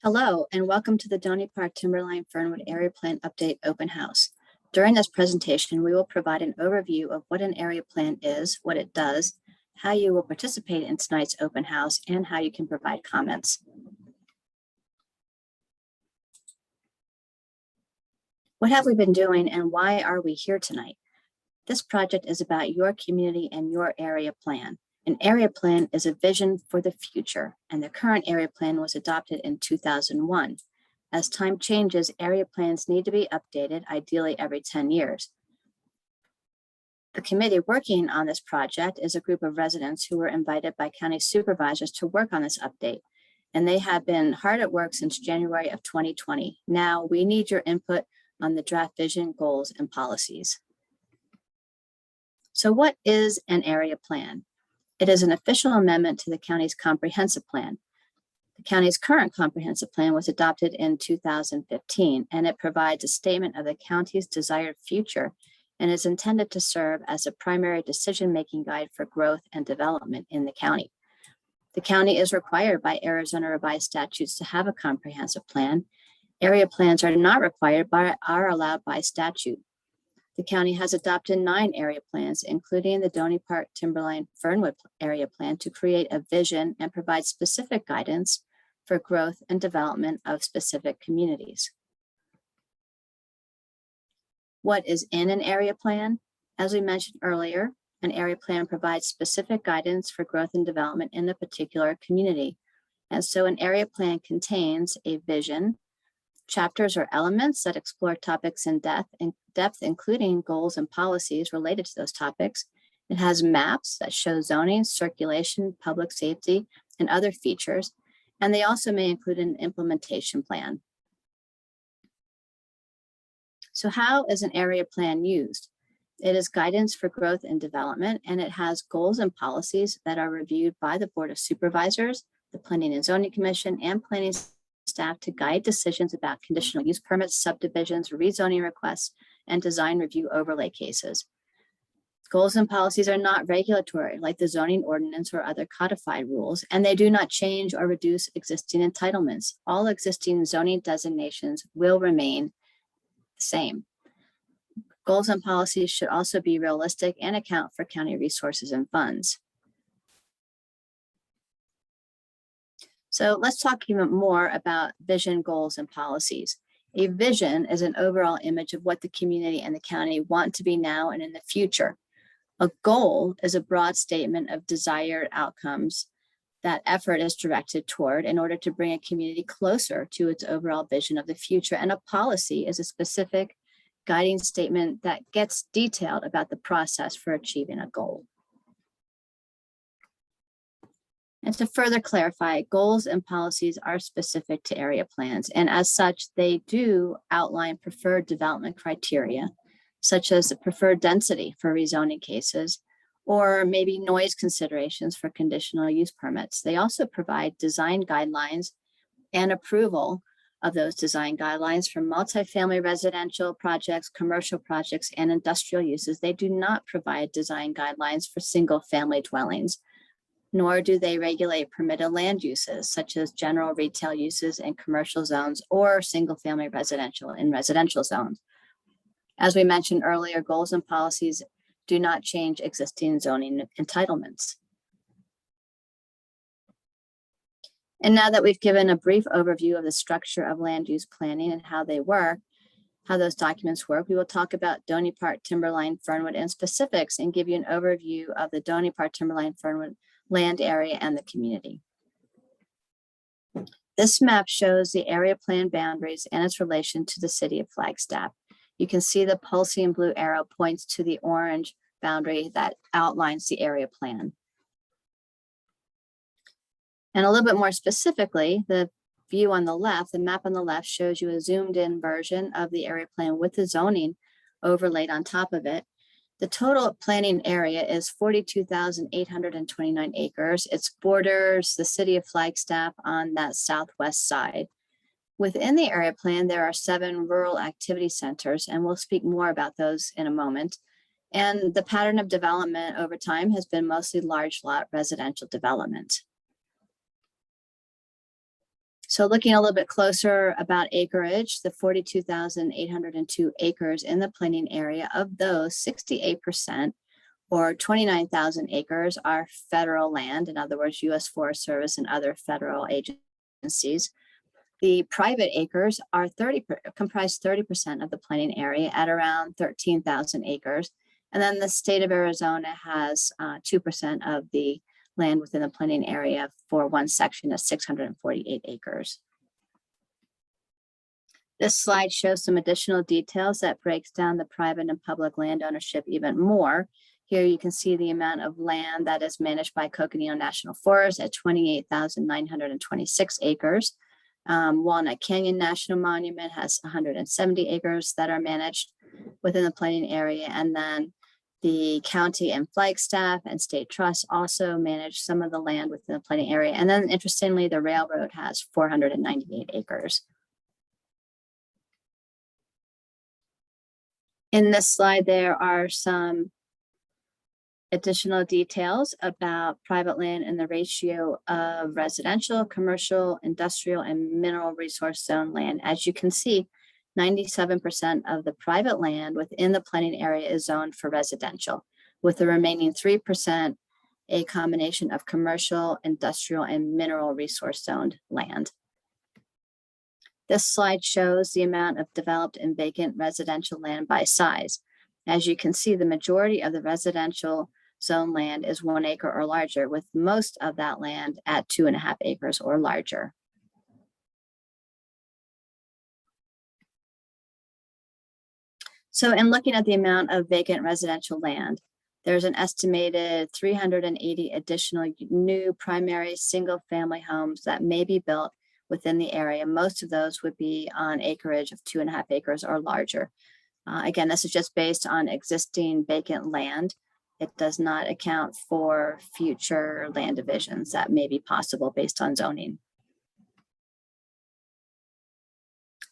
Hello, and welcome to the Doney Park Timberline Fernwood Area Plan Update Open House. During this presentation, we will provide an overview of what an area plan is, what it does, how you will participate in tonight's open house, and how you can provide comments. What have we been doing and why are we here tonight? This project is about your community and your area plan. An area plan is a vision for the future, and the current area plan was adopted in 2001. As time changes, area plans need to be updated, ideally every 10 years. The committee working on this project is a group of residents who were invited by county supervisors to work on this update, and they have been hard at work since January of 2020. Now we need your input on the draft vision, goals, and policies. So what is an area plan? It is an official amendment to the county's comprehensive plan. The county's current comprehensive plan was adopted in 2015, and it provides a statement of the county's desired future and is intended to serve as a primary decision-making guide for growth and development in the county. The county is required by Arizona revised statutes to have a comprehensive plan. Area plans are not required but are allowed by statute. The county has adopted 9 area plans, including the Doney Park Timberline Fernwood area plan, to create a vision and provide specific guidance for growth and development of specific communities. What is in an area plan? As we mentioned earlier, an area plan provides specific guidance for growth and development in a particular community. And so an area plan contains a vision, chapters or elements that explore topics in depth, including goals and policies related to those topics. It has maps that show zoning, circulation, public safety, and other features. And they also may include an implementation plan. So how is an area plan used? It is guidance for growth and development, and it has goals and policies that are reviewed by the Board of Supervisors, the Planning and Zoning Commission, and planning staff to guide decisions about conditional use permits, subdivisions, rezoning requests, and design review overlay cases. Goals and policies are not regulatory like the zoning ordinance or other codified rules, and they do not change or reduce existing entitlements. All existing zoning designations will remain the same. Goals and policies should also be realistic and account for county resources and funds. So let's talk even more about vision, goals, and policies. A vision is an overall image of what the community and the county want to be now and in the future. A goal is a broad statement of desired outcomes that effort is directed toward in order to bring a community closer to its overall vision of the future. And a policy is a specific guiding statement that gets detailed about the process for achieving a goal. And to further clarify, goals and policies are specific to area plans, and as such, they do outline preferred development criteria, such as the preferred density for rezoning cases, or maybe noise considerations for conditional use permits. They also provide design guidelines and approval of those design guidelines for multifamily residential projects, commercial projects, and industrial uses. They do not provide design guidelines for single-family dwellings, nor do they regulate permitted land uses, such as general retail uses in commercial zones or single-family residential in residential zones. As we mentioned earlier, goals and policies do not change existing zoning entitlements. And now that we've given a brief overview of the structure of land use planning and how they work, how those documents work, we will talk about Doney Park, Timberline, Fernwood, and specifics, and give you an overview of the Doney Park, Timberline, Fernwood land area and the community. This map shows the area plan boundaries and its relation to the city of Flagstaff. You can see the pulsing blue arrow points to the orange boundary that outlines the area plan. And a little bit more specifically, the view on the left, the map on the left shows you a zoomed in version of the area plan with the zoning overlaid on top of it. The total planning area is 42,829 acres. It borders the city of Flagstaff on that southwest side. Within the area plan, there are 7 rural activity centers, and we'll speak more about those in a moment. And the pattern of development over time has been mostly large lot residential development. So looking a little bit closer about acreage, the 42,802 acres in the planning area, of those 68% or 29,000 acres are federal land, in other words, U.S. Forest Service and other federal agencies. The private acres are comprise 30% of the planning area at around 13,000 acres. And then the state of Arizona has 2% of the land within the planning area for one section of 648 acres. This slide shows some additional details that breaks down the private and public land ownership even more. Here you can see the amount of land that is managed by Coconino National Forest at 28,926 acres. Walnut Canyon National Monument has 170 acres that are managed within the planning area. And then the county and Flagstaff and state trusts also manage some of the land within the planning area. And then interestingly, the railroad has 498 acres. In this slide, there are some additional details about private land and the ratio of residential, commercial, industrial, and mineral resource zone land. As you can see, 97% of the private land within the planning area is zoned for residential, with the remaining 3% a combination of commercial, industrial, and mineral resource zoned land. This slide shows the amount of developed and vacant residential land by size. As you can see, the majority of the residential zone land is 1 acre or larger, with most of that land at 2.5 acres or larger. So in looking at the amount of vacant residential land, there's an estimated 380 additional new primary single-family homes that may be built within the area. Most of those would be on acreage of 2.5 acres or larger. Again, this is just based on existing vacant land. It does not account for future land divisions that may be possible based on zoning.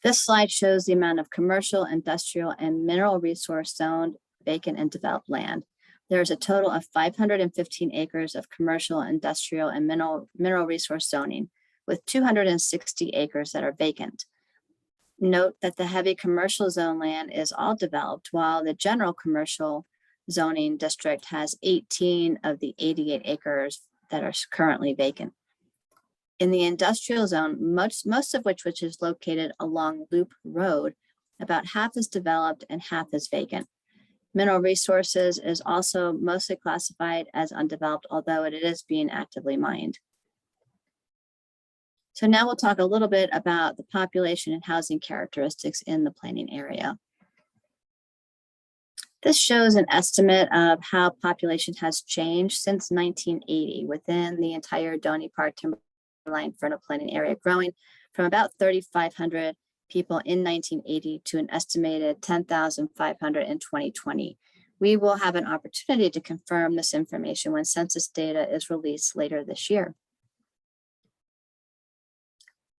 This slide shows the amount of commercial, industrial, and mineral resource zoned, vacant, and developed land. There's a total of 515 acres of commercial, industrial, and mineral resource zoning, with 260 acres that are vacant. Note that the heavy commercial zone land is all developed, while the general commercial zoning district has 18 of the 88 acres that are currently vacant. In the industrial zone, most of which is located along Loop Road, about half is developed and half is vacant. Mineral resources is also mostly classified as undeveloped, although it is being actively mined. So now we'll talk a little bit about the population and housing characteristics in the planning area. This shows an estimate of how population has changed since 1980 within the entire Doney Park Timberline Fernwood planning area, growing from about 3,500 people in 1980 to an estimated 10,500 in 2020. We will have an opportunity to confirm this information when census data is released later this year.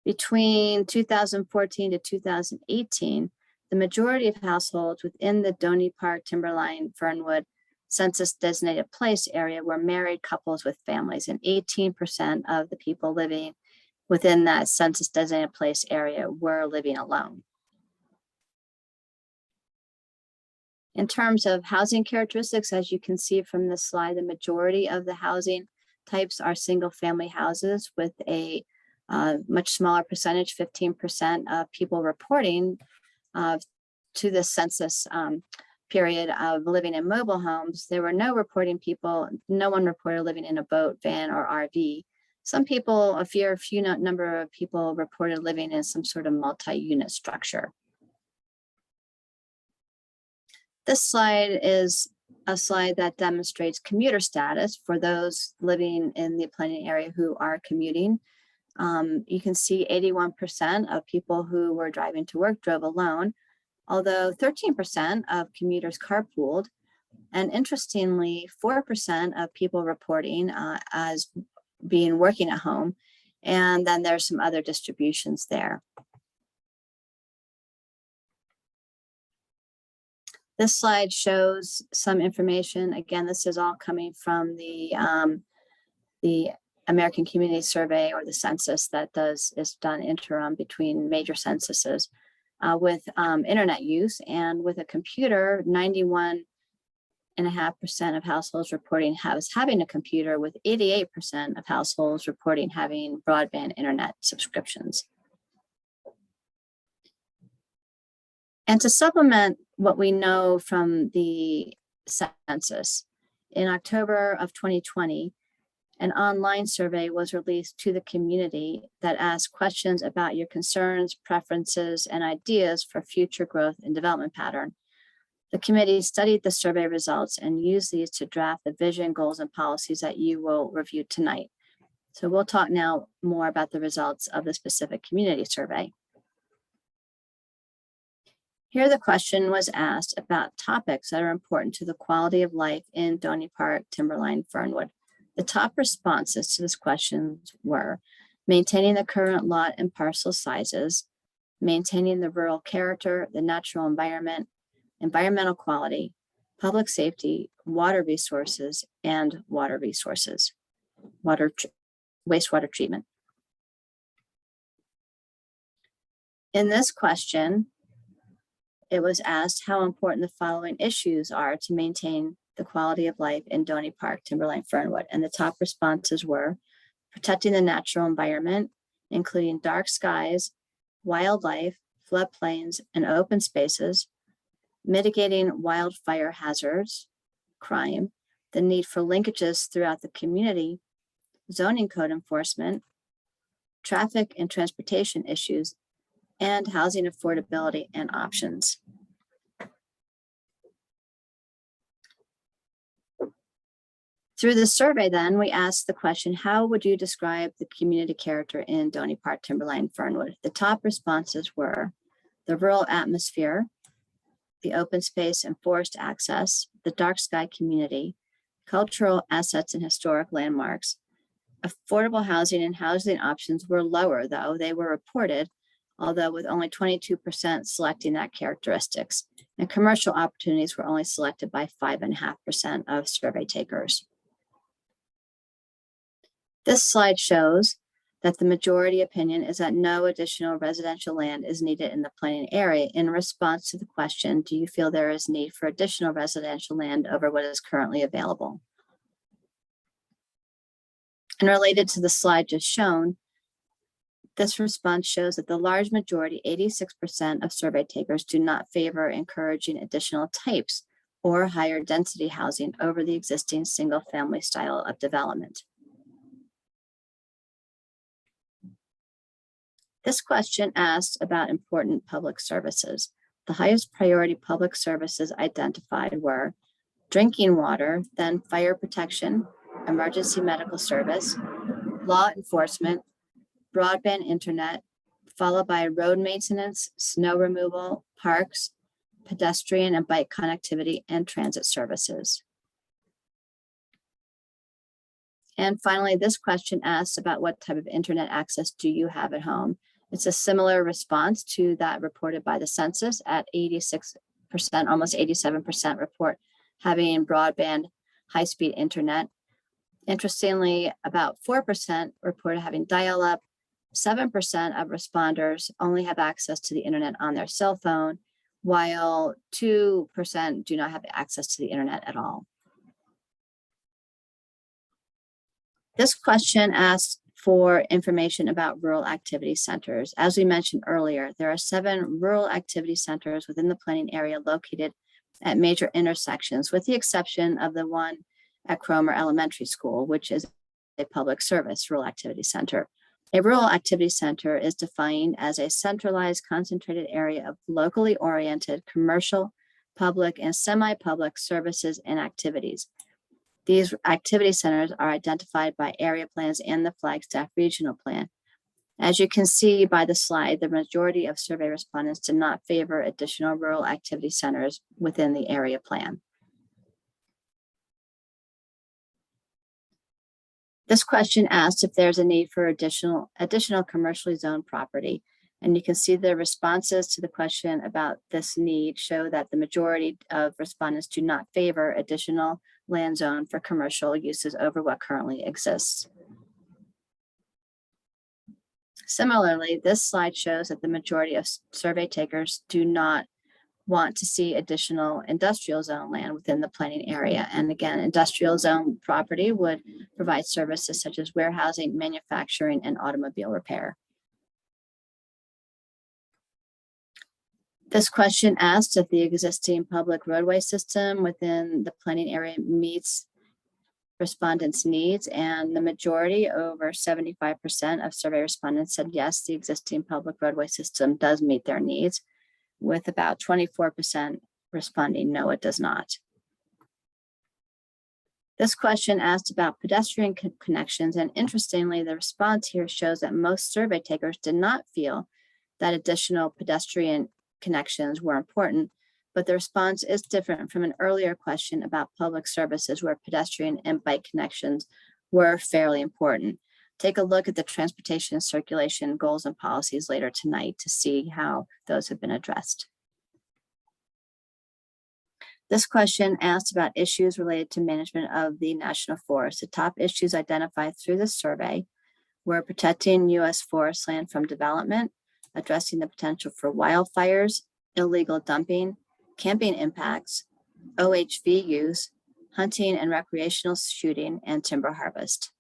Between 2014 to 2018, the majority of households within the Doney Park Timberline Fernwood census designated place area were married couples with families, and 18% of the people living within that census designated place area were living alone. In terms of housing characteristics, as you can see from this slide, the majority of the housing types are single family houses, with a much smaller percentage, 15% of people reporting to the census period of living in mobile homes. There were no one reported living in a boat, van, or RV. Some people, a few number of people reported living in some sort of multi-unit structure. This slide is a slide that demonstrates commuter status for those living in the planning area who are commuting. You can see 81% of people who were driving to work drove alone, although 13% of commuters carpooled. And interestingly, 4% of people reporting as being working at home. And then there's some other distributions there. This slide shows some information. Again, this is all coming from the American Community Survey or the census that is done interim between major censuses with internet use, and with a computer, 91.5% of households reporting having a computer, with 88% of households reporting having broadband internet subscriptions. And to supplement what we know from the census, in October of 2020, an online survey was released to the community that asked questions about your concerns, preferences, and ideas for future growth and development pattern. The committee studied the survey results and used these to draft the vision, goals, and policies that you will review tonight. So we'll talk now more about the results of the specific community survey. Here, the question was asked about topics that are important to the quality of life in Doney Park, Timberline, Fernwood. The top responses to this question were maintaining the current lot and parcel sizes, maintaining the rural character, the natural environment, environmental quality, public safety, water resources, and wastewater treatment. In this question, it was asked how important the following issues are to maintain the quality of life in Doney Park, Timberline, Fernwood. And the top responses were protecting the natural environment, including dark skies, wildlife, floodplains, and open spaces, mitigating wildfire hazards, crime, the need for linkages throughout the community, zoning code enforcement, traffic and transportation issues, and housing affordability and options. Through the survey, then, we asked the question, how would you describe the community character in Doney Park, Timberline, Fernwood? The top responses were the rural atmosphere, the open space and forest access, the dark sky community, cultural assets and historic landmarks. Affordable housing and housing options were lower, though they were reported, although with only 22% selecting that characteristics. And commercial opportunities were only selected by 5.5% of survey takers. This slide shows that the majority opinion is that no additional residential land is needed in the planning area. In response to the question, do you feel there is need for additional residential land over what is currently available? And related to the slide just shown, this response shows that the large majority, 86% of survey takers, do not favor encouraging additional types or higher density housing over the existing single family style of development. This question asked about important public services. The highest priority public services identified were drinking water, then fire protection, emergency medical service, law enforcement, broadband internet, followed by road maintenance, snow removal, parks, pedestrian and bike connectivity, and transit services. And finally, this question asks about what type of internet access do you have at home? It's a similar response to that reported by the census at 86%, almost 87% report having broadband high-speed internet. Interestingly, about 4% reported having dial-up. 7% of responders only have access to the internet on their cell phone, while 2% do not have access to the internet at all. This question asks for information about rural activity centers. As we mentioned earlier, there are 7 rural activity centers within the planning area located at major intersections, with the exception of the one at Cromer Elementary School, which is a public service rural activity center. A rural activity center is defined as a centralized, concentrated area of locally oriented commercial, public, and semi-public services and activities. These activity centers are identified by area plans and the Flagstaff Regional Plan. As you can see by the slide, the majority of survey respondents did not favor additional rural activity centers within the area plan. This question asked if there's a need for additional commercially zoned property. And you can see the responses to the question about this need show that the majority of respondents do not favor additional land zone for commercial uses over what currently exists. Similarly, this slide shows that the majority of survey takers do not want to see additional industrial zone land within the planning area. And again, industrial zone property would provide services such as warehousing, manufacturing, and automobile repair. This question asked if the existing public roadway system within the planning area meets respondents' needs, and the majority, over 75% of survey respondents, said yes, the existing public roadway system does meet their needs, with about 24% responding no, it does not. This question asked about pedestrian connections, and interestingly, the response here shows that most survey takers did not feel that additional pedestrian connections were important, but the response is different from an earlier question about public services where pedestrian and bike connections were fairly important. Take a look at the transportation and circulation goals and policies later tonight to see how those have been addressed. This question asked about issues related to management of the national forest. The top issues identified through the survey were protecting U.S. forest land from development, addressing the potential for wildfires, illegal dumping, camping impacts, OHV use, hunting and recreational shooting, and timber harvest.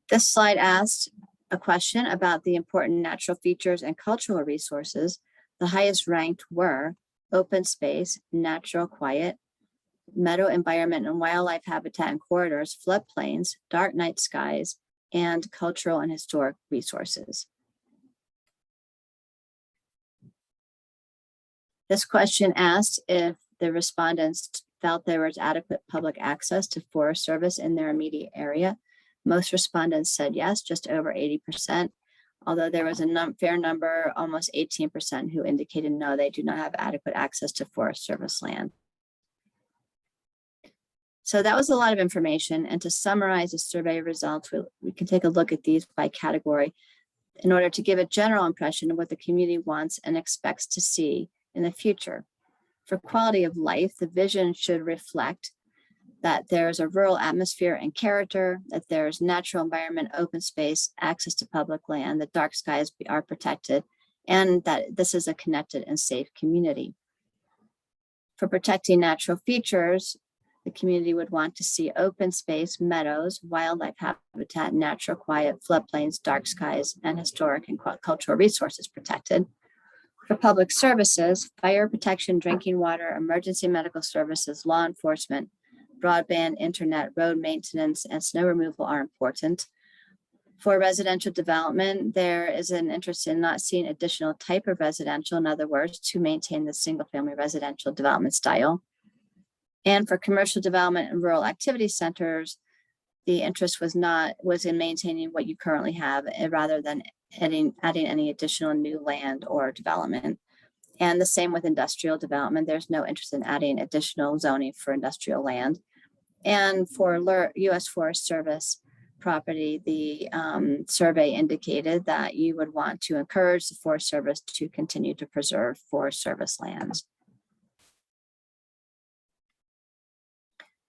This slide asked a question about the important natural features and cultural resources. The highest ranked were open space, natural quiet, meadow environment and wildlife habitat and corridors, floodplains, dark night skies, and cultural and historic resources. This question asked if the respondents felt there was adequate public access to Forest Service in their immediate area. Most respondents said yes, just over 80%, although there was a fair number, almost 18%, who indicated no, they do not have adequate access to Forest Service land. So that was a lot of information. And to summarize the survey results, we can take a look at these by category in order to give a general impression of what the community wants and expects to see in the future. For quality of life, the vision should reflect that there's a rural atmosphere and character, that there's natural environment, open space, access to public land, that dark skies are protected, and that this is a connected and safe community. For protecting natural features, the community would want to see open space, meadows, wildlife habitat, natural quiet, floodplains, dark skies, and historic and cultural resources protected. For public services, fire protection, drinking water, emergency medical services, law enforcement, broadband, internet, road maintenance, and snow removal are important. For residential development, there is an interest in not seeing additional type of residential, in other words, to maintain the single-family residential development style. And for commercial development and rural activity centers, the interest was in maintaining what you currently have rather than adding any additional new land or development. And the same with industrial development. There's no interest in adding additional zoning for industrial land. And for U.S. Forest Service property, the survey indicated that you would want to encourage the Forest Service to continue to preserve Forest Service lands.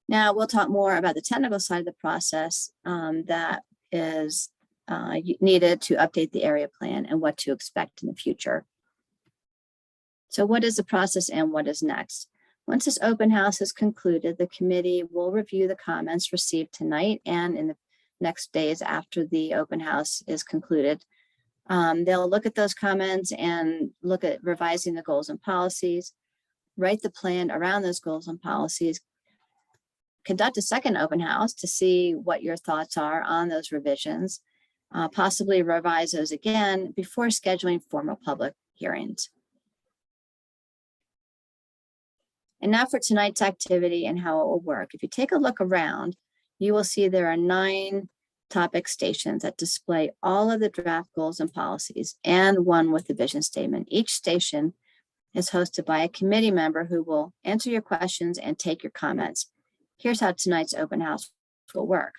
Now we'll talk more about the technical side of the process that is needed to update the area plan and what to expect in the future. So what is the process and what is next? Once this open house is concluded, the committee will review the comments received tonight and in the next days after the open house is concluded. They'll look at those comments and look at revising the goals and policies, write the plan around those goals and policies, conduct a second open house to see what your thoughts are on those revisions, possibly revise those again before scheduling formal public hearings. And now for tonight's activity and how it will work. If you take a look around, you will see there are 9 topic stations that display all of the draft goals and policies and one with the vision statement. Each station is hosted by a committee member who will answer your questions and take your comments. Here's how tonight's open house will work.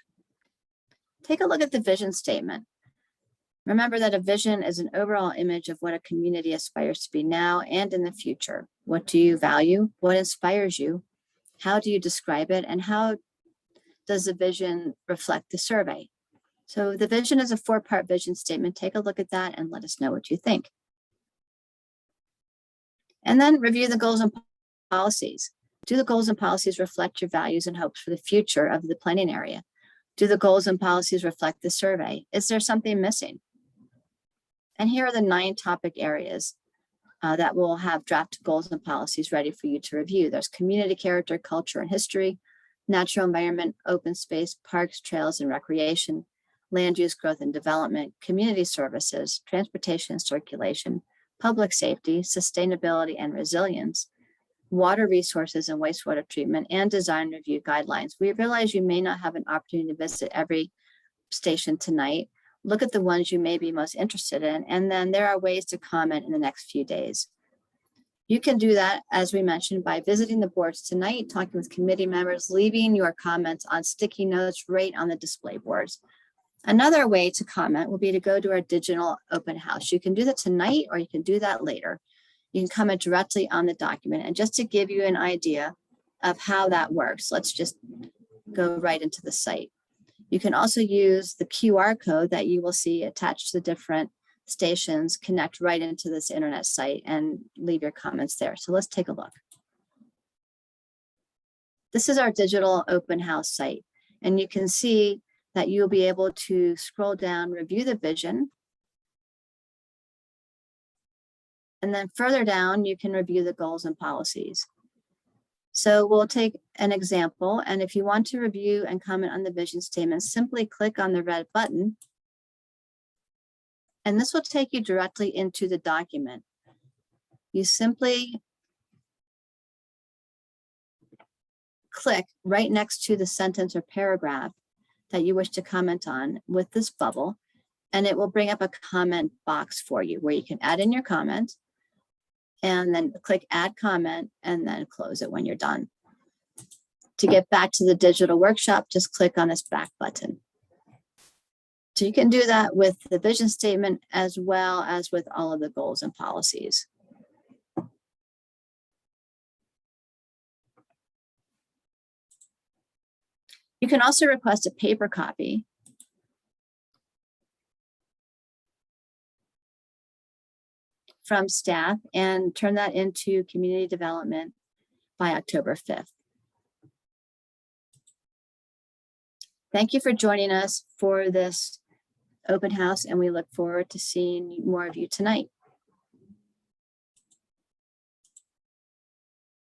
Take a look at the vision statement. Remember that a vision is an overall image of what a community aspires to be now and in the future. What do you value? What inspires you? How do you describe it? And how does the vision reflect the survey? So the vision is a 4-part vision statement. Take a look at that and let us know what you think. And then review the goals and policies. Do the goals and policies reflect your values and hopes for the future of the planning area? Do the goals and policies reflect the survey? Is there something missing? And here are the 9 topic areas that will have draft goals and policies ready for you to review. There's community character, culture and history, natural environment, open space, parks, trails and recreation, land use, growth and development, community services, transportation and circulation, public safety, sustainability and resilience, water resources and wastewater treatment, and design review guidelines. We realize you may not have an opportunity to visit every station tonight. Look at the ones you may be most interested in, and then there are ways to comment in the next few days. You can do that, as we mentioned, by visiting the boards tonight, talking with committee members, leaving your comments on sticky notes right on the display boards. Another way to comment will be to go to our digital open house. You can do that tonight or you can do that later. You can comment directly on the document. And just to give you an idea of how that works, let's just go right into the site. You can also use the QR code that you will see attached to the different stations, connect right into this internet site and leave your comments there. So let's take a look. This is our digital open house site. And you can see that you'll be able to scroll down, review the vision. And then further down, you can review the goals and policies. So we'll take an example. And if you want to review and comment on the vision statement, simply click on the red button. And this will take you directly into the document. You simply click right next to the sentence or paragraph that you wish to comment on with this bubble, and it will bring up a comment box for you where you can add in your comment and then click add comment and then close it when you're done. To get back to the digital workshop, just click on this back button. So you can do that with the vision statement as well as with all of the goals and policies. You can also request a paper copy from staff and turn that into community development by October 5th. Thank you for joining us for this open house, and we look forward to seeing more of you tonight.